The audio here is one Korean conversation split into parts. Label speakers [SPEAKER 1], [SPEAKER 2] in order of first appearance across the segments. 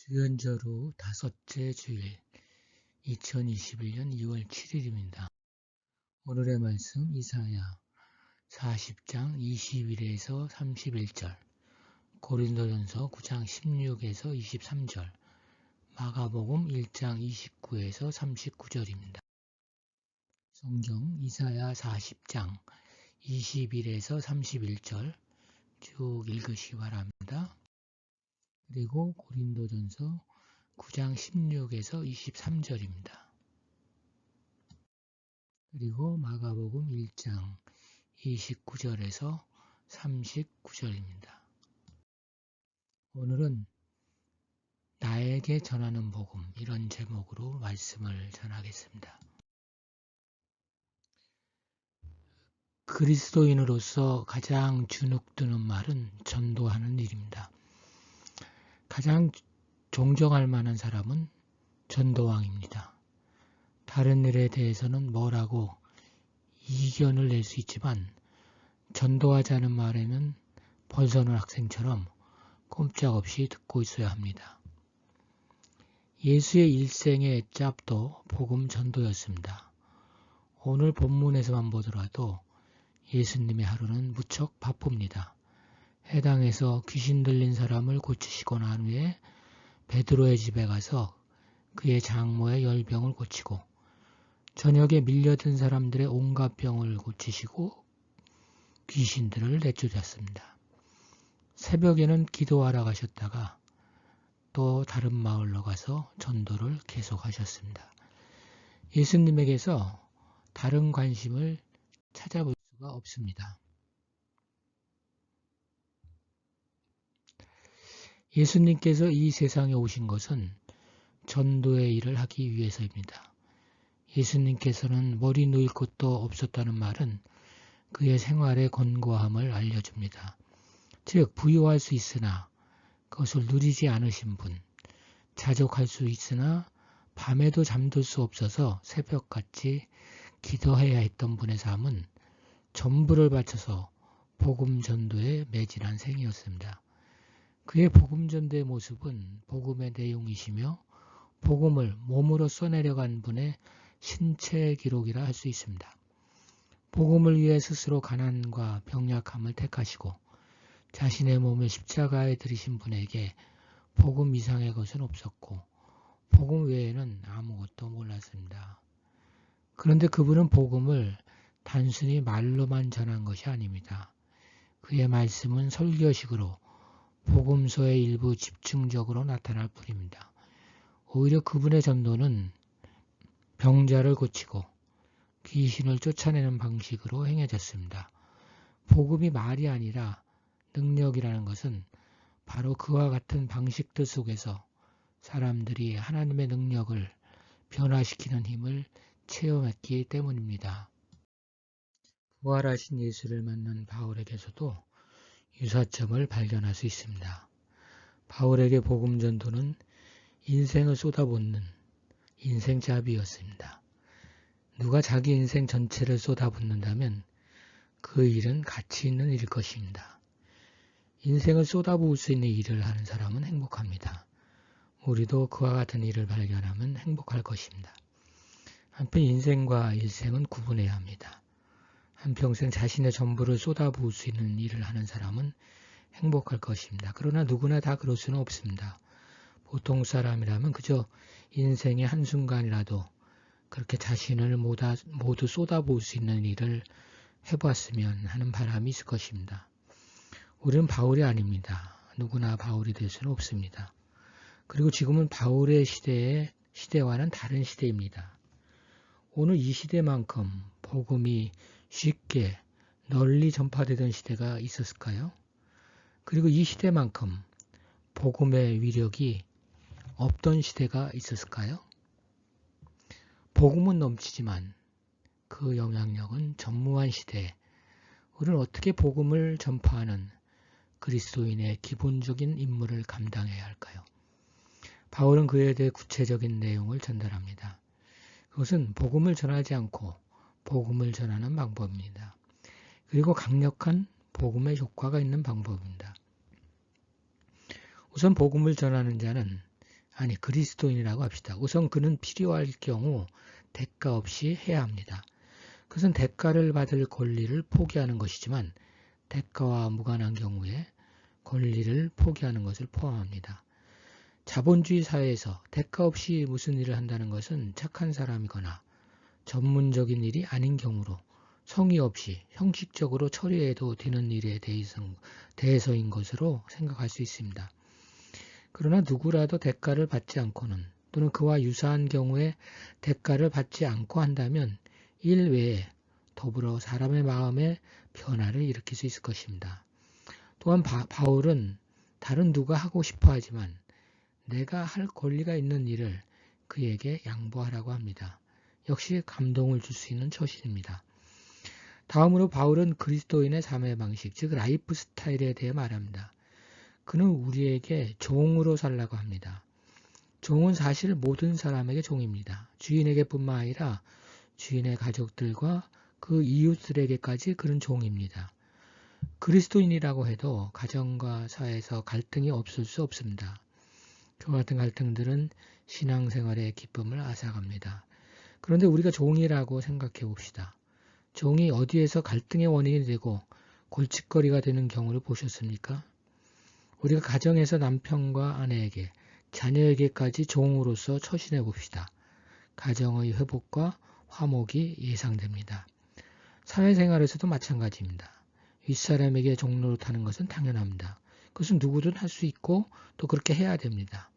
[SPEAKER 1] 주연절후 다섯째 주일 2021년 2월 7일입니다. 오늘의 말씀 이사야 40장 21에서 31절, 고린도전서 9장 16에서 23절, 마가복음 1장 29에서 39절입니다. 성경 이사야 40장 21에서 31절 쭉 읽으시기 바랍니다. 그리고 고린도전서 9장 16에서 23절입니다. 그리고 마가복음 1장 29절에서 39절입니다. 오늘은 나에게 전하는 복음, 이런 제목으로 말씀을 전하겠습니다. 그리스도인으로서 가장 주눅드는 말은 전도하는 일입니다. 가장 존경할 만한 사람은 전도왕입니다. 다른 일에 대해서는 뭐라고 이견을 낼 수 있지만 전도하자는 말에는 벌서는 학생처럼 꼼짝없이 듣고 있어야 합니다. 예수의 일생의 짭도 복음 전도였습니다. 오늘 본문에서만 보더라도 예수님의 하루는 무척 바쁩니다. 해당에서 귀신 들린 사람을 고치시고 난 후에 베드로의 집에 가서 그의 장모의 열병을 고치고, 저녁에 밀려든 사람들의 온갖 병을 고치시고 귀신들을 내쫓았습니다. 새벽에는 기도하러 가셨다가 또 다른 마을로 가서 전도를 계속하셨습니다. 예수님에게서 다른 관심을 찾아볼 수가 없습니다. 예수님께서 이 세상에 오신 것은 전도의 일을 하기 위해서입니다. 예수님께서는 머리 놓일 곳도 없었다는 말은 그의 생활의 권고함을 알려줍니다. 즉, 부유할 수 있으나 그것을 누리지 않으신 분, 자족할 수 있으나 밤에도 잠들 수 없어서 새벽같이 기도해야 했던 분의 삶은 전부를 바쳐서 복음 전도에 매진한 생이었습니다. 그의 복음 전도의 모습은 복음의 내용이시며 복음을 몸으로 써내려간 분의 신체 기록이라 할 수 있습니다. 복음을 위해 스스로 가난과 병약함을 택하시고 자신의 몸을 십자가에 들이신 분에게 복음 이상의 것은 없었고 복음 외에는 아무것도 몰랐습니다. 그런데 그분은 복음을 단순히 말로만 전한 것이 아닙니다. 그의 말씀은 설교식으로 복음서의 일부 집중적으로 나타날 뿐입니다. 오히려 그분의 전도는 병자를 고치고 귀신을 쫓아내는 방식으로 행해졌습니다. 복음이 말이 아니라 능력이라는 것은 바로 그와 같은 방식들 속에서 사람들이 하나님의 능력을 변화시키는 힘을 체험했기 때문입니다. 부활하신 예수를 만난 바울에게서도 유사점을 발견할 수 있습니다. 바울에게 복음 전도는 인생을 쏟아붓는 인생잡이였습니다. 누가 자기 인생 전체를 쏟아붓는다면 그 일은 가치 있는 일일 것입니다. 인생을 쏟아부을 수 있는 일을 하는 사람은 행복합니다. 우리도 그와 같은 일을 발견하면 행복할 것입니다. 한편 인생과 일생은 구분해야 합니다. 한평생 자신의 전부를 쏟아부을 수 있는 일을 하는 사람은 행복할 것입니다. 그러나 누구나 다 그럴 수는 없습니다. 보통 사람이라면 그저 인생의 한순간이라도 그렇게 자신을 모두 쏟아부을 수 있는 일을 해보았으면 하는 바람이 있을 것입니다. 우리는 바울이 아닙니다. 누구나 바울이 될 수는 없습니다. 그리고 지금은 바울의 시대와는 다른 시대입니다. 오늘 이 시대만큼 복음이 쉽게 널리 전파되던 시대가 있었을까요? 그리고 이 시대만큼 복음의 위력이 없던 시대가 있었을까요? 복음은 넘치지만 그 영향력은 전무한 시대에 우리는 어떻게 복음을 전파하는 그리스도인의 기본적인 임무를 감당해야 할까요? 바울은 그에 대해 구체적인 내용을 전달합니다. 그것은 복음을 전하지 않고 복음을 전하는 방법입니다. 그리고 강력한 복음의 효과가 있는 방법입니다. 우선 복음을 전하는 자는 아니 그리스도인이라고 합시다. 우선 그는 필요할 경우 대가 없이 해야 합니다. 그것은 대가를 받을 권리를 포기하는 것이지만 대가와 무관한 경우에 권리를 포기하는 것을 포함합니다. 자본주의 사회에서 대가 없이 무슨 일을 한다는 것은 착한 사람이거나 전문적인 일이 아닌 경우로 성의 없이 형식적으로 처리해도 되는 일에 대해서인 것으로 생각할 수 있습니다. 그러나 누구라도 대가를 받지 않고는 또는 그와 유사한 경우에 대가를 받지 않고 한다면 일 외에 더불어 사람의 마음에 변화를 일으킬 수 있을 것입니다. 또한 바울은 다른 누가 하고 싶어 하지만 내가 할 권리가 있는 일을 그에게 양보하라고 합니다. 역시 감동을 줄 수 있는 처신입니다. 다음으로 바울은 그리스도인의 삶의 방식, 즉 라이프 스타일에 대해 말합니다. 그는 우리에게 종으로 살라고 합니다. 종은 사실 모든 사람에게 종입니다. 주인에게뿐만 아니라 주인의 가족들과 그 이웃들에게까지 그는 종입니다. 그리스도인이라고 해도 가정과 사회에서 갈등이 없을 수 없습니다. 그와 같은 갈등들은 신앙생활의 기쁨을 앗아갑니다. 그런데 우리가 종이라고 생각해 봅시다. 종이 어디에서 갈등의 원인이 되고 골칫거리가 되는 경우를 보셨습니까? 우리가 가정에서 남편과 아내에게, 자녀에게까지 종으로서 처신해 봅시다. 가정의 회복과 화목이 예상됩니다. 사회생활에서도 마찬가지입니다. 윗사람에게 종노릇하는 것은 당연합니다. 그것은 누구든 할 수 있고 또 그렇게 해야 됩니다.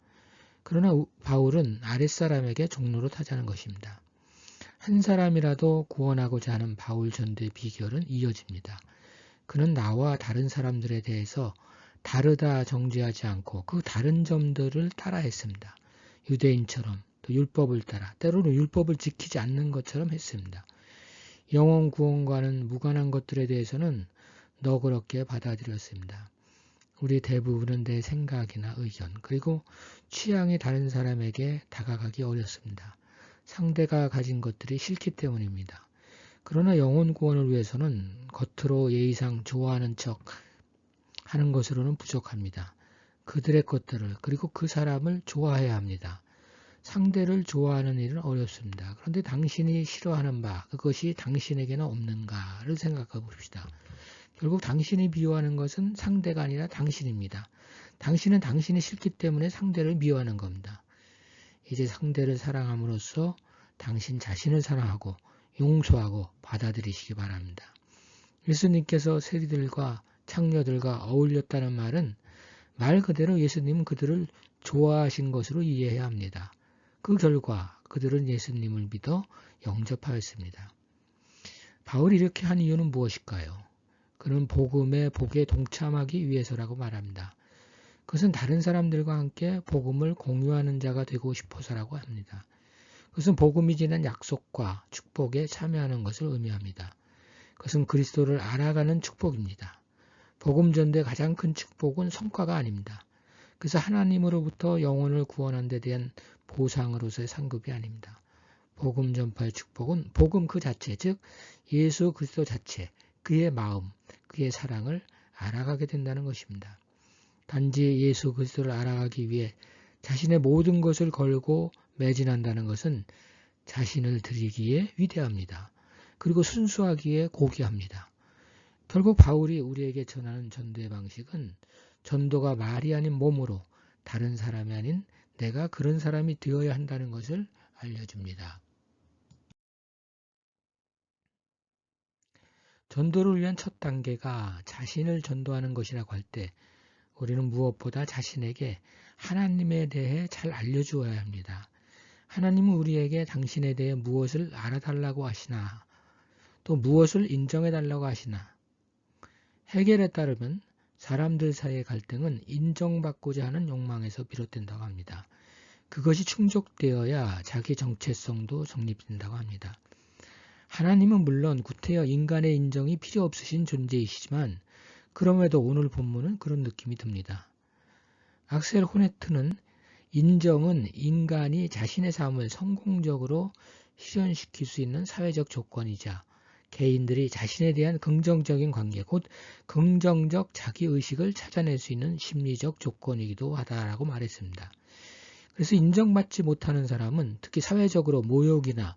[SPEAKER 1] 그러나 바울은 아랫사람에게 종노릇하자는 것입니다. 한 사람이라도 구원하고자 하는 바울 전도의 비결은 이어집니다. 그는 나와 다른 사람들에 대해서 다르다 정죄하지 않고 그 다른 점들을 따라했습니다. 유대인처럼 또 율법을 따라 때로는 율법을 지키지 않는 것처럼 했습니다. 영혼 구원과는 무관한 것들에 대해서는 너그럽게 받아들였습니다. 우리 대부분은 내 생각이나 의견 그리고 취향이 다른 사람에게 다가가기 어렵습니다. 상대가 가진 것들이 싫기 때문입니다. 그러나 영혼 구원을 위해서는 겉으로 예의상 좋아하는 척 하는 것으로는 부족합니다. 그들의 것들을 그리고 그 사람을 좋아해야 합니다. 상대를 좋아하는 일은 어렵습니다. 그런데 당신이 싫어하는 바 그것이 당신에게는 없는가를 생각해 봅시다. 결국 당신이 미워하는 것은 상대가 아니라 당신입니다. 당신은 당신이 싫기 때문에 상대를 미워하는 겁니다. 이제 상대를 사랑함으로써 당신 자신을 사랑하고 용서하고 받아들이시기 바랍니다. 예수님께서 세리들과 창녀들과 어울렸다는 말은 말 그대로 예수님은 그들을 좋아하신 것으로 이해해야 합니다. 그 결과 그들은 예수님을 믿어 영접하였습니다. 바울이 이렇게 한 이유는 무엇일까요? 그는 복음의 복에 동참하기 위해서라고 말합니다. 그것은 다른 사람들과 함께 복음을 공유하는 자가 되고 싶어서라고 합니다. 그것은 복음이 지닌 약속과 축복에 참여하는 것을 의미합니다. 그것은 그리스도를 알아가는 축복입니다. 복음 전도의 가장 큰 축복은 성과가 아닙니다. 그래서 하나님으로부터 영혼을 구원한 데 대한 보상으로서의 상급이 아닙니다. 복음 전파의 축복은 복음 그 자체, 즉 예수 그리스도 자체, 그의 마음, 그의 사랑을 알아가게 된다는 것입니다. 단지 예수 그리스도를 알아가기 위해 자신의 모든 것을 걸고 매진한다는 것은 자신을 드리기에 위대합니다. 그리고 순수하기에 고귀합니다. 결국 바울이 우리에게 전하는 전도의 방식은 전도가 말이 아닌 몸으로 다른 사람이 아닌 내가 그런 사람이 되어야 한다는 것을 알려줍니다. 전도를 위한 첫 단계가 자신을 전도하는 것이라고 할 때 우리는 무엇보다 자신에게 하나님에 대해 잘 알려주어야 합니다. 하나님은 우리에게 당신에 대해 무엇을 알아달라고 하시나 또 무엇을 인정해달라고 하시나 헤겔에 따르면 사람들 사이의 갈등은 인정받고자 하는 욕망에서 비롯된다고 합니다. 그것이 충족되어야 자기 정체성도 정립된다고 합니다. 하나님은 물론 구태여 인간의 인정이 필요 없으신 존재이시지만 그럼에도 오늘 본문은 그런 느낌이 듭니다. 악셀 호네트는 인정은 인간이 자신의 삶을 성공적으로 실현시킬 수 있는 사회적 조건이자 개인들이 자신에 대한 긍정적인 관계, 곧 긍정적 자기의식을 찾아낼 수 있는 심리적 조건이기도 하다라고 말했습니다. 그래서 인정받지 못하는 사람은 특히 사회적으로 모욕이나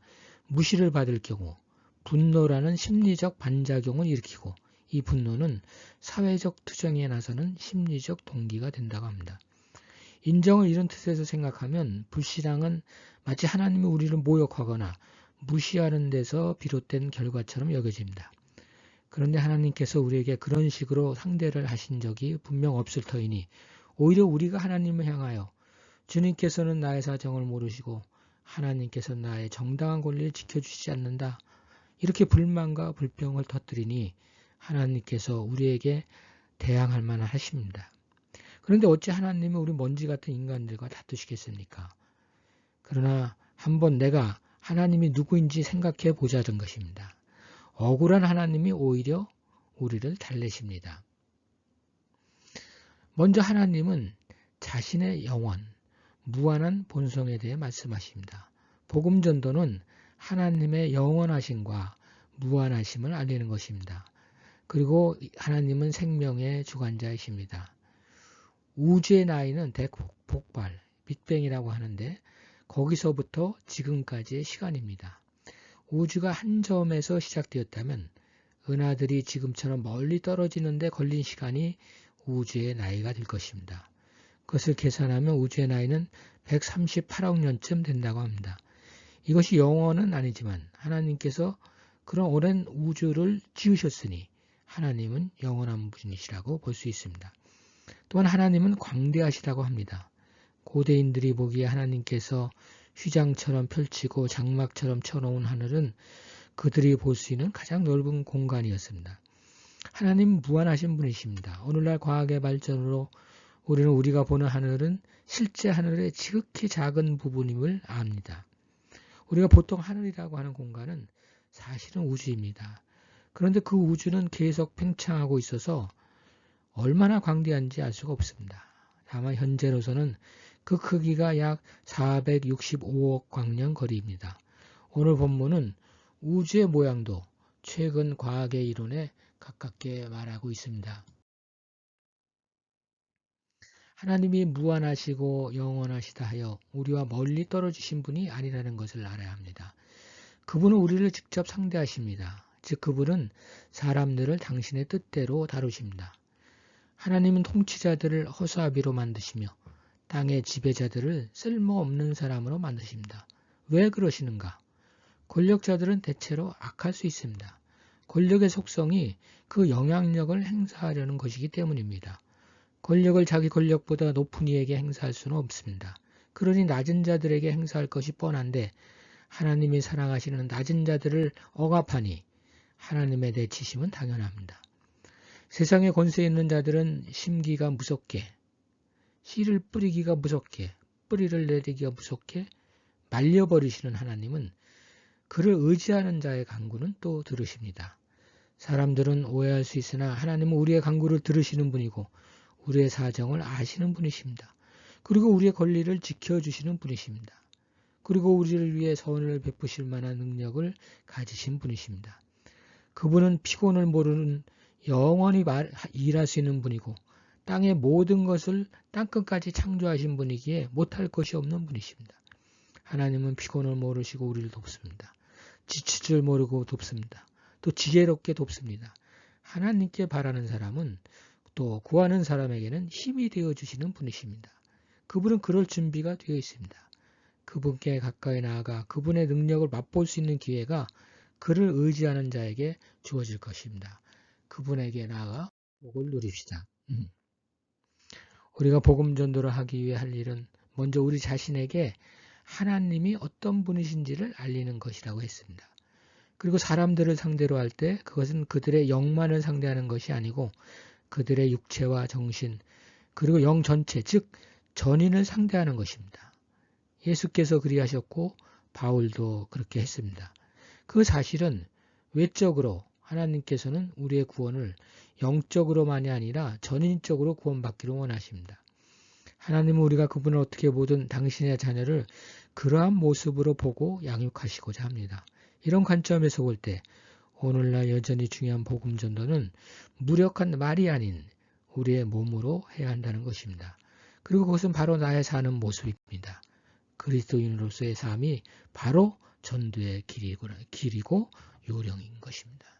[SPEAKER 1] 무시를 받을 경우 분노라는 심리적 반작용을 일으키고 이 분노는 사회적 투쟁에 나서는 심리적 동기가 된다고 합니다. 인정을 이런 뜻에서 생각하면 불신앙은 마치 하나님이 우리를 모욕하거나 무시하는 데서 비롯된 결과처럼 여겨집니다. 그런데 하나님께서 우리에게 그런 식으로 상대를 하신 적이 분명 없을 터이니 오히려 우리가 하나님을 향하여 주님께서는 나의 사정을 모르시고 하나님께서는 나의 정당한 권리를 지켜주시지 않는다. 이렇게 불만과 불평을 터뜨리니 하나님께서 우리에게 대항할 만하십니다. 그런데 어찌 하나님은 우리 먼지 같은 인간들과 다투시겠습니까? 그러나 한번 내가 하나님이 누구인지 생각해 보자는 것입니다. 억울한 하나님이 오히려 우리를 달래십니다. 먼저 하나님은 자신의 영원, 무한한 본성에 대해 말씀하십니다. 복음 전도는 하나님의 영원하심과 무한하심을 알리는 것입니다. 그리고 하나님은 생명의 주관자이십니다. 우주의 나이는 대폭발, 빅뱅이라고 하는데 거기서부터 지금까지의 시간입니다. 우주가 한 점에서 시작되었다면 은하들이 지금처럼 멀리 떨어지는데 걸린 시간이 우주의 나이가 될 것입니다. 그것을 계산하면 우주의 나이는 138억 년쯤 된다고 합니다. 이것이 영원은 아니지만 하나님께서 그런 오랜 우주를 지으셨으니 하나님은 영원한 분이시라고 볼 수 있습니다. 또한 하나님은 광대하시다고 합니다. 고대인들이 보기에 하나님께서 휘장처럼 펼치고 장막처럼 쳐놓은 하늘은 그들이 볼 수 있는 가장 넓은 공간이었습니다. 하나님은 무한하신 분이십니다. 오늘날 과학의 발전으로 우리는 우리가 보는 하늘은 실제 하늘의 지극히 작은 부분임을 압니다. 우리가 보통 하늘이라고 하는 공간은 사실은 우주입니다. 그런데 그 우주는 계속 팽창하고 있어서 얼마나 광대한지 알 수가 없습니다. 다만 현재로서는 그 크기가 약 465억 광년 거리입니다. 오늘 본문은 우주의 모양도 최근 과학의 이론에 가깝게 말하고 있습니다. 하나님이 무한하시고 영원하시다 하여 우리와 멀리 떨어지신 분이 아니라는 것을 알아야 합니다. 그분은 우리를 직접 상대하십니다. 즉 그분은 사람들을 당신의 뜻대로 다루십니다. 하나님은 통치자들을 허수아비로 만드시며 땅의 지배자들을 쓸모없는 사람으로 만드십니다. 왜 그러시는가? 권력자들은 대체로 악할 수 있습니다. 권력의 속성이 그 영향력을 행사하려는 것이기 때문입니다. 권력을 자기 권력보다 높은 이에게 행사할 수는 없습니다. 그러니 낮은 자들에게 행사할 것이 뻔한데 하나님이 사랑하시는 낮은 자들을 억압하니 하나님의 내치심은 당연합니다. 세상에 권세 있는 자들은 심기가 무섭게, 씨를 뿌리기가 무섭게, 뿌리를 내리기가 무섭게 말려버리시는 하나님은 그를 의지하는 자의 간구는 또 들으십니다. 사람들은 오해할 수 있으나 하나님은 우리의 간구를 들으시는 분이고 우리의 사정을 아시는 분이십니다. 그리고 우리의 권리를 지켜주시는 분이십니다. 그리고 우리를 위해 선을 베푸실 만한 능력을 가지신 분이십니다. 그분은 피곤을 모르는 영원히 일할 수 있는 분이고 땅의 모든 것을 땅끝까지 창조하신 분이기에 못할 것이 없는 분이십니다. 하나님은 피곤을 모르시고 우리를 돕습니다. 지칠 줄 모르고 돕습니다. 또 지혜롭게 돕습니다. 하나님께 바라는 사람은 또 구하는 사람에게는 힘이 되어주시는 분이십니다. 그분은 그럴 준비가 되어 있습니다. 그분께 가까이 나아가 그분의 능력을 맛볼 수 있는 기회가 그를 의지하는 자에게 주어질 것입니다. 그분에게 나아가 복을 누립시다. 우리가 복음 전도를 하기 위해 할 일은 먼저 우리 자신에게 하나님이 어떤 분이신지를 알리는 것이라고 했습니다. 그리고 사람들을 상대로 할 때 그것은 그들의 영만을 상대하는 것이 아니고 그들의 육체와 정신 그리고 영 전체 즉 전인을 상대하는 것입니다. 예수께서 그리하셨고 바울도 그렇게 했습니다. 그 사실은 외적으로 하나님께서는 우리의 구원을 영적으로만이 아니라 전인적으로 구원받기를 원하십니다. 하나님은 우리가 그분을 어떻게 보든 당신의 자녀를 그러한 모습으로 보고 양육하시고자 합니다. 이런 관점에서 볼 때 오늘날 여전히 중요한 복음 전도는 무력한 말이 아닌 우리의 몸으로 해야 한다는 것입니다. 그리고 그것은 바로 나의 사는 모습입니다. 그리스도인으로서의 삶이 바로 전도의 길이고 요령인 것입니다.